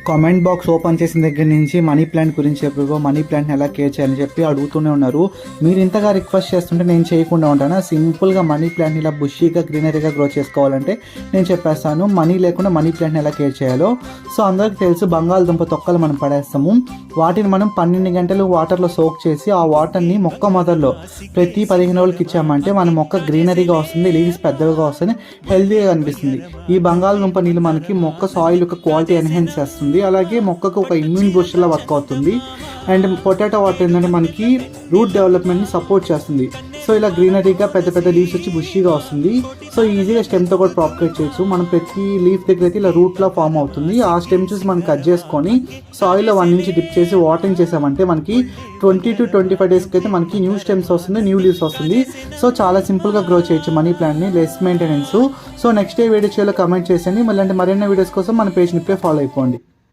Comment box open చేసిన దగ్గర నుంచి మనీ ప్లాంట్ గురించి చెప్పు, మనీ ప్లాంట్ని ఎలా కేర్ చేయాలని చెప్పి అడుగుతూనే ఉన్నారు. మీరు ఇంతగా రిక్వెస్ట్ చేస్తుంటే నేను చేయకుండా ఉంటాను. సింపుల్గా మనీ ప్లాంట్ని ఇలా బుషీగా గ్రీనరీగా గ్రో చేసుకోవాలంటే నేను చెప్పేస్తాను. మనీ లేకుండా మనీ ప్లాంట్ని ఎలా కేర్ చేయాలో. సో అందరికీ తెలుసు, బంగాళదుంప తొక్కలు మనం పడేస్తాము. వాటిని మనం 12 గంటలు వాటర్లో సోక్ చేసి ఆ వాటర్ని మొక్క మొదల్లో ప్రతి 15 రోజులకి ఇచ్చామంటే మన మొక్క గ్రీనరీగా వస్తుంది, లీవ్స్ పెద్దగా వస్తుంది, హెల్తీగా కనిపిస్తుంది. ఈ బంగాళదుంప నీళ్ళు మనకి మొక్క సాయిల్ యొక్క క్వాలిటీ ఎన్హాన్స్ చేస్తుంది. అలాగే మొక్కకు ఒక ఇమ్యూన్ బూస్టర్లా వర్క్ అవుతుంది. అండ్ పొటాటో వాటర్ ఏంటంటే మనకి రూట్ డెవలప్మెంట్ని సపోర్ట్ చేస్తుంది. సో ఇలా గ్రీనరీగా పెద్ద పెద్ద లీవ్స్ వచ్చి బుషీగా వస్తుంది. సో ఈజీగా స్టెమ్తో కూడా ప్రాపగేట్ చేయొచ్చు. మనం ప్రతి లీఫ్ దగ్గర అయితే ఇలా రూట్లా ఫామ్ అవుతుంది. ఆ స్టెమ్స్ మనం కట్ చేసుకొని సాయిల్లో 1 ఇంచ్ డిప్ చేసి వాటరింగ్ చేసామంటే మనకి 20 to 25 డేస్కి అయితే మనకి న్యూ స్టెమ్స్ వస్తుంది, న్యూ లీవ్స్ వస్తుంది. సో చాలా సింపుల్గా గ్రో చేయొచ్చు మనీ ప్లాంట్ని, less maintenance. So next day video చేయాలో కమెంట్ చేసేయండి. మళ్ళీ మరిన్ని వీడియోస్ కోసం మన పేజ్ని ఇప్పుడే ఫాలో అయిపోండి.